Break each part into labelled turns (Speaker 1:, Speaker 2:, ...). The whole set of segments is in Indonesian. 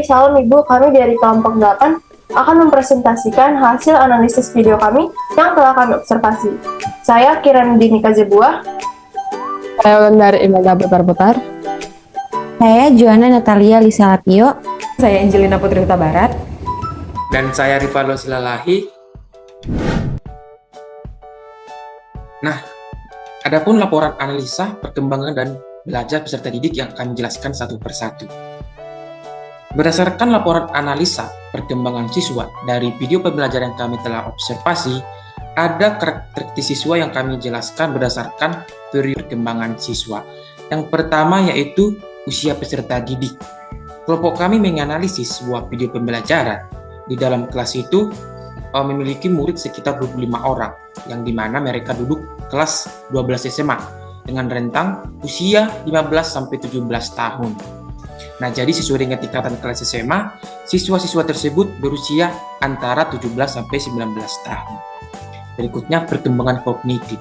Speaker 1: salam Ibu. Kami dari kelompok 8 akan mempresentasikan hasil analisis video kami yang telah kami observasi. Saya Kiran Dinika Zebuah.
Speaker 2: Saya dari Imelda Putar-Putar.
Speaker 3: Saya Joanna Natalia Lisa Lapio.
Speaker 4: Saya Angelina Putri Huta Barat.
Speaker 5: Dan saya Rifalo Silalahi. Nah, adapun laporan analisa, perkembangan, dan belajar peserta didik yang akan menjelaskan satu persatu. Berdasarkan laporan analisa perkembangan siswa dari video pembelajaran yang kami telah observasi, ada karakteristik siswa yang kami jelaskan berdasarkan teori perkembangan siswa. Yang pertama yaitu usia peserta didik. Kelompok kami menganalisis sebuah video pembelajaran. Di dalam kelas itu memiliki murid sekitar 25 orang, yang dimana mereka duduk kelas 12 SMA dengan rentang usia 15-17 tahun. Nah, jadi sesuai dengan tingkatan kelas SMA, siswa-siswa tersebut berusia antara 17-19 tahun. Berikutnya, perkembangan kognitif.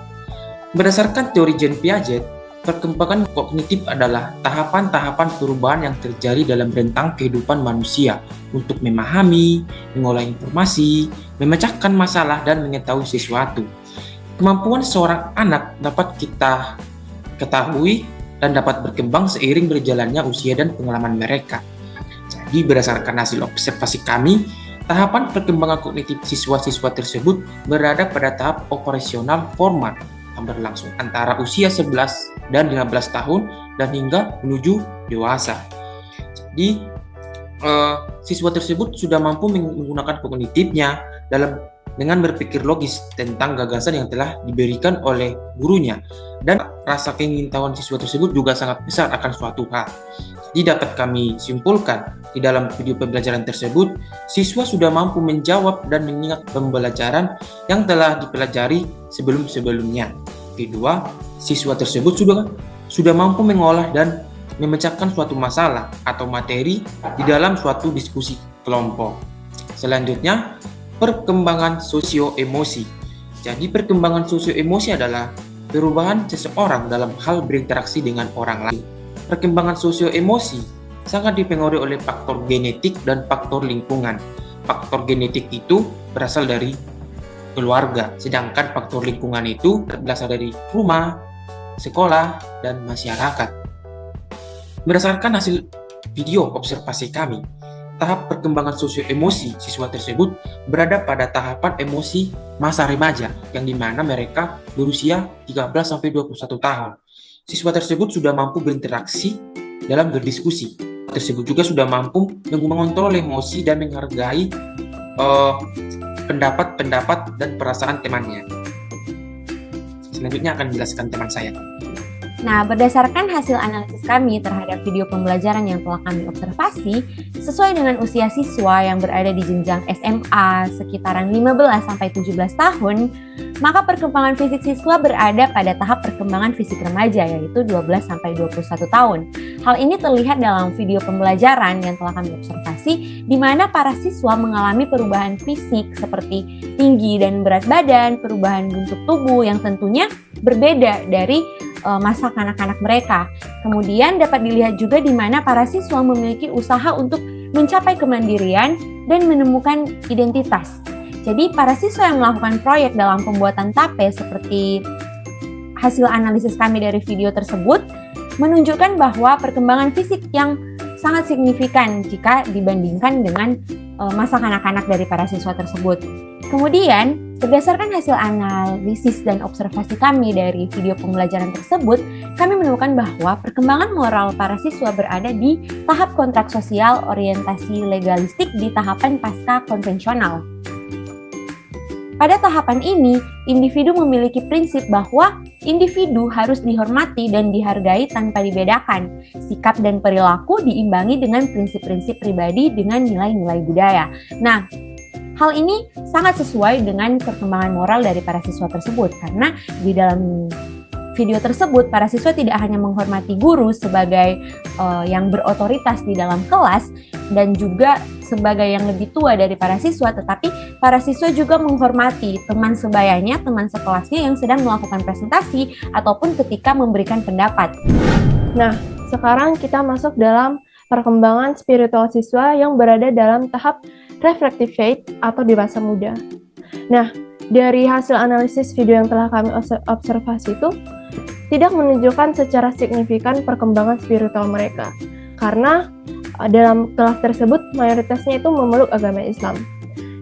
Speaker 5: Berdasarkan teori Jean Piaget, perkembangan kognitif adalah tahapan-tahapan perubahan yang terjadi dalam rentang kehidupan manusia untuk memahami, mengolah informasi, memecahkan masalah, dan mengetahui sesuatu. Kemampuan seorang anak dapat kita ketahui dan dapat berkembang seiring berjalannya usia dan pengalaman mereka. Jadi berdasarkan hasil observasi kami, tahapan perkembangan kognitif siswa-siswa tersebut berada pada tahap operasional formal yang berlangsung antara usia 11 dan 15 tahun dan hingga menuju dewasa. Jadi siswa tersebut sudah mampu menggunakan kognitifnya dengan berpikir logis tentang gagasan yang telah diberikan oleh gurunya, dan rasa keingintahuan siswa tersebut juga sangat besar akan suatu hal. Jadi dapat kami simpulkan di dalam video pembelajaran tersebut, siswa sudah mampu menjawab dan mengingat pembelajaran yang telah dipelajari sebelum-sebelumnya. Kedua, siswa tersebut sudah mampu mengolah dan memecahkan suatu masalah atau materi di dalam suatu diskusi kelompok. Selanjutnya, perkembangan sosio-emosi. Jadi perkembangan sosio-emosi adalah perubahan seseorang dalam hal berinteraksi dengan orang lain. Perkembangan sosio-emosi sangat dipengaruhi oleh faktor genetik dan faktor lingkungan. Faktor genetik itu berasal dari keluarga, sedangkan faktor lingkungan itu berasal dari rumah, sekolah, dan masyarakat. Berdasarkan hasil video observasi kami, tahap perkembangan sosio-emosi siswa tersebut berada pada tahapan emosi masa remaja, yang dimana mereka berusia 13-21 tahun. Siswa tersebut sudah mampu berinteraksi dalam berdiskusi. Tersebut juga sudah mampu mengontrol emosi dan menghargai pendapat dan perasaan temannya. Selanjutnya akan dijelaskan teman saya.
Speaker 3: Nah, berdasarkan hasil analisis kami terhadap video pembelajaran yang telah kami observasi, sesuai dengan usia siswa yang berada di jenjang SMA sekitaran 15-17 tahun, maka perkembangan fisik siswa berada pada tahap perkembangan fisik remaja, yaitu 12-21 tahun. Hal ini terlihat dalam video pembelajaran yang telah kami observasi, di mana para siswa mengalami perubahan fisik seperti tinggi dan berat badan, perubahan bentuk tubuh yang tentunya berbeda dari masa kanak-kanak mereka. Kemudian dapat dilihat juga di mana para siswa memiliki usaha untuk mencapai kemandirian dan menemukan identitas. Jadi para siswa yang melakukan proyek dalam pembuatan tape seperti hasil analisis kami dari video tersebut menunjukkan bahwa perkembangan fisik yang sangat signifikan jika dibandingkan dengan masa kanak-kanak dari para siswa tersebut. Kemudian, berdasarkan hasil analisis dan observasi kami dari video pembelajaran tersebut, kami menemukan bahwa perkembangan moral para siswa berada di tahap kontrak sosial orientasi legalistik di tahapan pasca konvensional. Pada tahapan ini, individu memiliki prinsip bahwa individu harus dihormati dan dihargai tanpa dibedakan. Sikap dan perilaku diimbangi dengan prinsip-prinsip pribadi dengan nilai-nilai budaya. Nah, hal ini sangat sesuai dengan perkembangan moral dari para siswa tersebut, karena di dalam video tersebut para siswa tidak hanya menghormati guru sebagai yang berotoritas di dalam kelas dan juga sebagai yang lebih tua dari para siswa, tetapi para siswa juga menghormati teman sebayanya, teman sekelasnya yang sedang melakukan presentasi ataupun ketika memberikan pendapat.
Speaker 1: Nah, sekarang kita masuk dalam perkembangan spiritual siswa yang berada dalam tahap reflective phase atau dewasa muda. Nah, dari hasil analisis video yang telah kami observasi itu tidak menunjukkan secara signifikan perkembangan spiritual mereka, karena dalam kelas tersebut mayoritasnya itu memeluk agama Islam.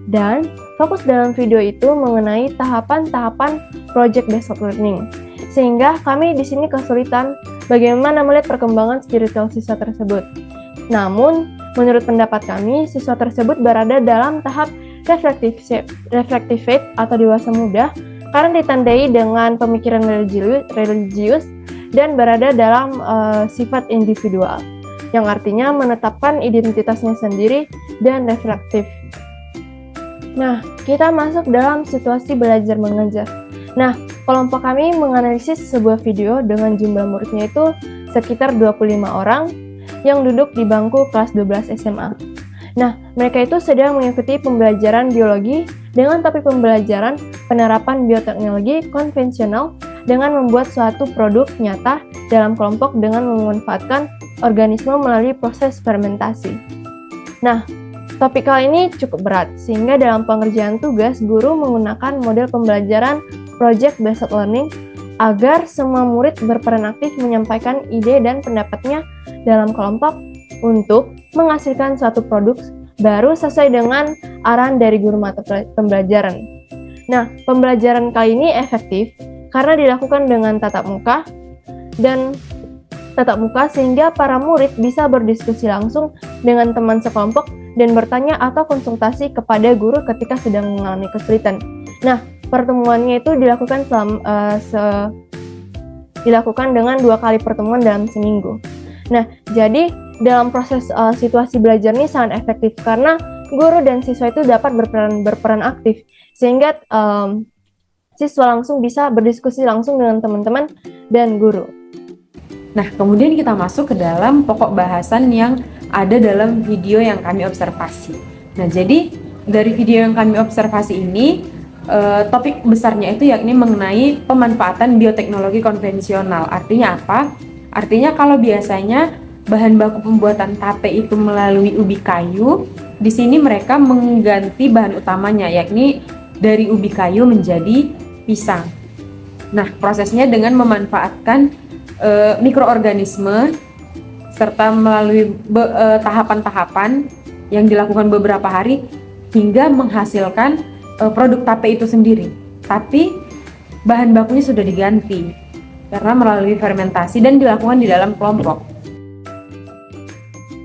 Speaker 1: Dan fokus dalam video itu mengenai tahapan-tahapan project based learning, sehingga kami di sini kesulitan bagaimana melihat perkembangan spiritual siswa tersebut. Namun, menurut pendapat kami, siswa tersebut berada dalam tahap reflective phase atau dewasa muda karena ditandai dengan pemikiran religius dan berada dalam sifat individual, yang artinya menetapkan identitasnya sendiri dan reflektif. Nah, kita masuk dalam situasi belajar mengajar. Nah, kelompok kami menganalisis sebuah video dengan jumlah muridnya itu sekitar 25 orang yang duduk di bangku kelas 12 SMA. Nah, mereka itu sedang mengikuti pembelajaran biologi dengan topik pembelajaran penerapan bioteknologi konvensional dengan membuat suatu produk nyata dalam kelompok dengan memanfaatkan organisme melalui proses fermentasi. Nah, topik kali ini cukup berat, sehingga dalam pengerjaan tugas, guru menggunakan model pembelajaran project based learning agar semua murid berperan aktif menyampaikan ide dan pendapatnya dalam kelompok untuk menghasilkan suatu produk baru sesuai dengan arahan dari guru mata pembelajaran. Nah, pembelajaran kali ini efektif karena dilakukan dengan tatap muka sehingga para murid bisa berdiskusi langsung dengan teman sekelompok dan bertanya atau konsultasi kepada guru ketika sedang mengalami kesulitan. Nah, pertemuannya itu dilakukan dengan 2 kali pertemuan dalam seminggu. Nah, jadi dalam proses situasi belajar ini sangat efektif karena guru dan siswa itu dapat berperan aktif sehingga siswa langsung bisa berdiskusi langsung dengan teman-teman dan guru.
Speaker 4: Nah, kemudian kita masuk ke dalam pokok bahasan yang ada dalam video yang kami observasi. Nah, jadi dari video yang kami observasi ini, topik besarnya itu yakni mengenai pemanfaatan bioteknologi konvensional. Artinya apa? Artinya kalau biasanya bahan baku pembuatan tape itu melalui ubi kayu, di sini mereka mengganti bahan utamanya, yakni dari ubi kayu menjadi pisang. Nah, prosesnya dengan memanfaatkan mikroorganisme serta melalui tahapan-tahapan yang dilakukan beberapa hari hingga menghasilkan produk tape itu sendiri. Tapi bahan bakunya sudah diganti karena melalui fermentasi dan dilakukan di dalam kelompok.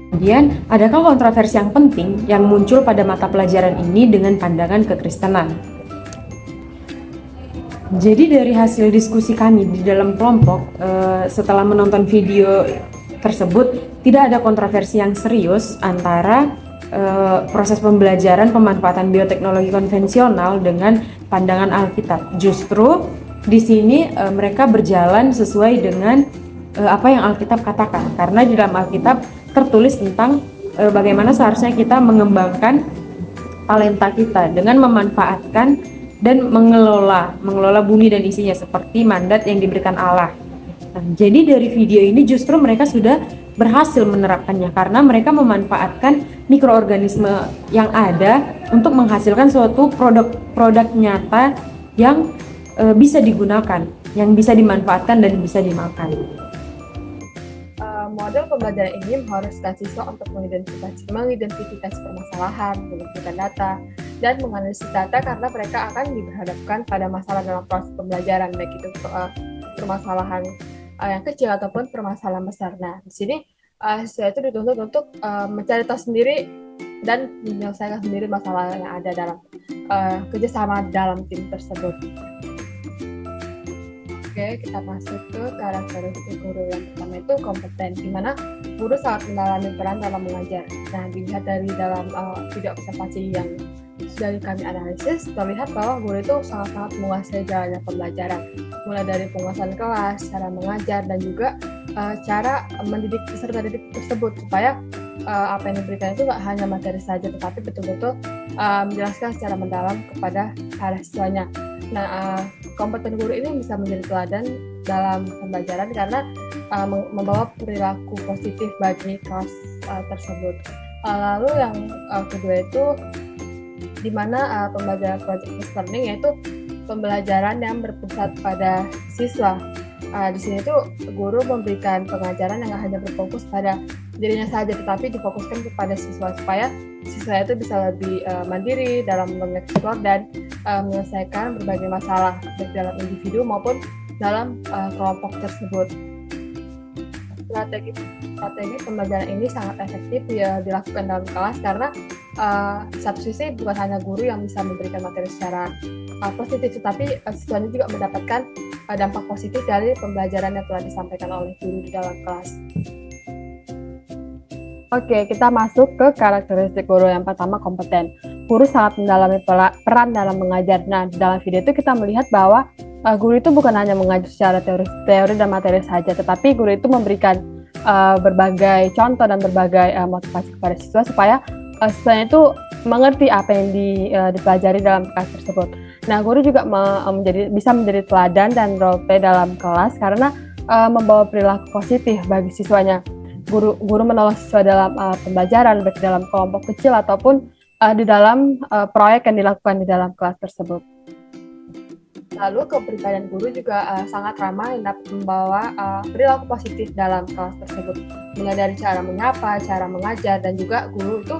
Speaker 4: Kemudian, adakah kontroversi yang penting yang muncul pada mata pelajaran ini dengan pandangan kekristenan? Jadi dari hasil diskusi kami di dalam kelompok, setelah menonton video tersebut, tidak ada kontroversi yang serius antara proses pembelajaran pemanfaatan bioteknologi konvensional dengan pandangan Alkitab. Justru di sini mereka berjalan sesuai dengan apa yang Alkitab katakan, karena di dalam Alkitab tertulis tentang bagaimana seharusnya kita mengembangkan talenta kita dengan memanfaatkan dan mengelola bumi dan isinya seperti mandat yang diberikan Allah. Nah, jadi dari video ini justru mereka sudah berhasil menerapkannya karena mereka memanfaatkan mikroorganisme yang ada untuk menghasilkan suatu produk nyata yang bisa digunakan, yang bisa dimanfaatkan dan bisa dimakan.
Speaker 1: Model pembelajaran ini mengharuskan siswa untuk mengidentifikasi permasalahan, mengumpulkan data, dan menganalisis data karena mereka akan dihadapkan pada masalah dalam proses pembelajaran, baik itu permasalahan yang kecil ataupun permasalahan besar. Nah, di sini siswa itu dituntut untuk mencari tahu sendiri dan menyelesaikan sendiri masalah yang ada dalam kerjasama dalam tim tersebut. Oke, kita masuk ke karakteristik guru. Yang pertama itu kompeten, di mana guru sangat mendalami peran dalam mengajar. Nah, dilihat dari dalam video observasi yang sudah kami analisis, terlihat bahwa guru itu sangat-sangat menguasai jalannya pembelajaran, mulai dari penguasaan kelas, cara mengajar, dan juga cara mendidik peserta didik tersebut supaya apa yang diberikan itu nggak hanya materi saja, tetapi betul-betul menjelaskan secara mendalam kepada para siswanya. Nah, kompeten guru ini bisa menjadi teladan
Speaker 6: dalam pembelajaran karena membawa perilaku positif bagi kelas tersebut. Lalu yang kedua itu di mana pembelajaran project-based learning, yaitu pembelajaran yang berpusat pada siswa. Di sini tuh guru memberikan pengajaran yang hanya berfokus pada dirinya saja, tetapi difokuskan kepada siswa supaya siswa itu bisa lebih mandiri dalam mengeksplor dan menyelesaikan berbagai masalah baik dalam individu maupun dalam kelompok tersebut. Strategi pembelajaran ini sangat efektif dilakukan dalam kelas karena satu sisi bukan hanya guru yang bisa memberikan materi secara positif, tetapi siswanya juga mendapatkan dampak positif dari pembelajaran yang telah disampaikan oleh guru di dalam kelas.
Speaker 2: Oke, kita masuk ke karakteristik guru. Yang pertama, kompeten. Guru sangat mendalami peran dalam mengajar. Nah, di dalam video itu kita melihat bahwa guru itu bukan hanya mengajar secara teori dan materi saja, tetapi guru itu memberikan berbagai contoh dan berbagai motivasi kepada siswa supaya siswanya itu mengerti apa yang dipelajari dalam kelas tersebut. Nah, guru juga bisa menjadi teladan dan role play dalam kelas karena membawa perilaku positif bagi siswanya. Guru menolong siswa dalam pembelajaran, baik dalam kelompok kecil ataupun di dalam proyek yang dilakukan di dalam kelas tersebut.
Speaker 6: Lalu kepribadian guru juga sangat ramah yang dapat membawa perilaku positif dalam kelas tersebut. Mulai dari cara menyapa, cara mengajar, dan juga guru itu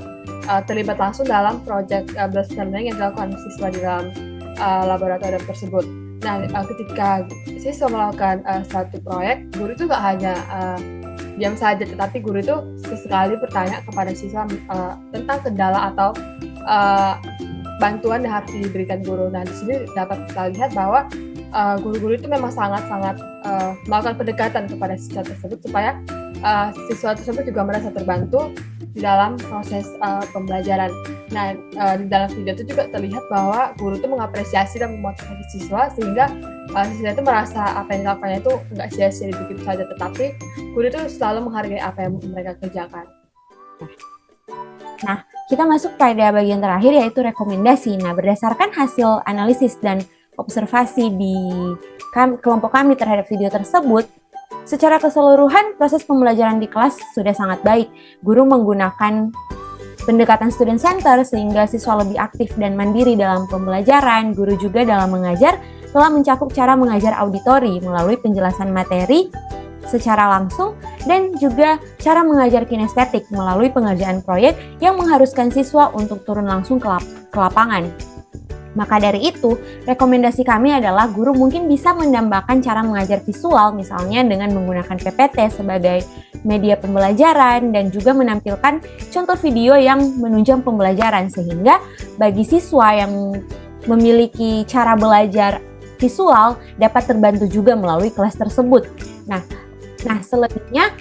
Speaker 6: terlibat langsung dalam project based learning yang dilakukan siswa di dalam laboratorium tersebut. Nah, ketika siswa melakukan suatu proyek, guru itu nggak hanya diam saja, tetapi guru itu sesekali bertanya kepada siswa tentang kendala atau bantuan yang harus diberikan guru. Nah, di sini dapat kita lihat bahwa guru-guru itu memang sangat-sangat melakukan pendekatan kepada siswa tersebut supaya siswa tersebut juga merasa terbantu di dalam proses pembelajaran. Nah, di dalam video itu juga terlihat bahwa guru itu mengapresiasi dan memotivasi siswa sehingga siswa itu merasa apa yang dilakukannya itu nggak sia-sia begitu saja, tetapi guru itu selalu menghargai apa yang mereka kerjakan.
Speaker 3: Nah, kita masuk pada bagian terakhir yaitu rekomendasi. Nah, berdasarkan hasil analisis dan observasi di kelompok kami terhadap video tersebut, secara keseluruhan proses pembelajaran di kelas sudah sangat baik. Guru menggunakan pendekatan student center sehingga siswa lebih aktif dan mandiri dalam pembelajaran. Guru juga dalam mengajar telah mencakup cara mengajar auditori melalui penjelasan materi secara langsung dan juga cara mengajar kinestetik melalui pengerjaan proyek yang mengharuskan siswa untuk turun langsung ke lapangan. Maka dari itu, rekomendasi kami adalah guru mungkin bisa menambahkan cara mengajar visual, misalnya dengan menggunakan PPT sebagai media pembelajaran dan juga menampilkan contoh video yang menunjang pembelajaran, sehingga bagi siswa yang memiliki cara belajar visual dapat terbantu juga melalui kelas tersebut. Nah, selebihnya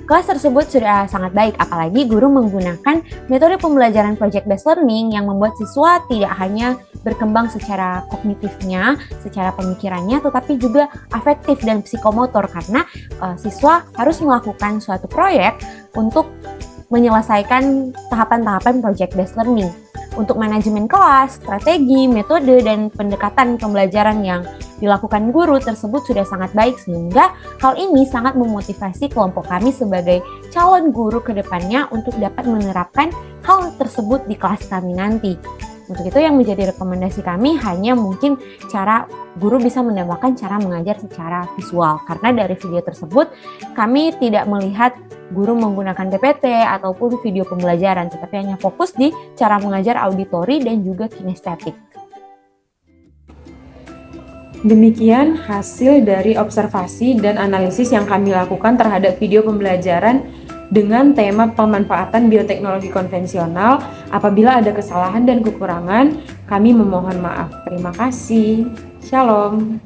Speaker 3: kelas tersebut sudah sangat baik, apalagi guru menggunakan metode pembelajaran project-based learning yang membuat siswa tidak hanya berkembang secara kognitifnya, secara pemikirannya, tetapi juga afektif dan psikomotor karena siswa harus melakukan suatu proyek untuk menyelesaikan tahapan-tahapan project-based learning. Untuk manajemen kelas, strategi, metode, dan pendekatan pembelajaran yang dilakukan guru tersebut sudah sangat baik sehingga hal ini sangat memotivasi kelompok kami sebagai calon guru ke depannya untuk dapat menerapkan hal tersebut di kelas kami nanti. Untuk itu yang menjadi rekomendasi kami hanya mungkin cara guru bisa menambahkan cara mengajar secara visual karena dari video tersebut kami tidak melihat guru menggunakan PPT ataupun video pembelajaran tetapi hanya fokus di cara mengajar auditori dan juga kinestetik.
Speaker 4: Demikian hasil dari observasi dan analisis yang kami lakukan terhadap video pembelajaran dengan tema pemanfaatan bioteknologi konvensional. Apabila ada kesalahan dan kekurangan, kami memohon maaf. Terima kasih. Shalom.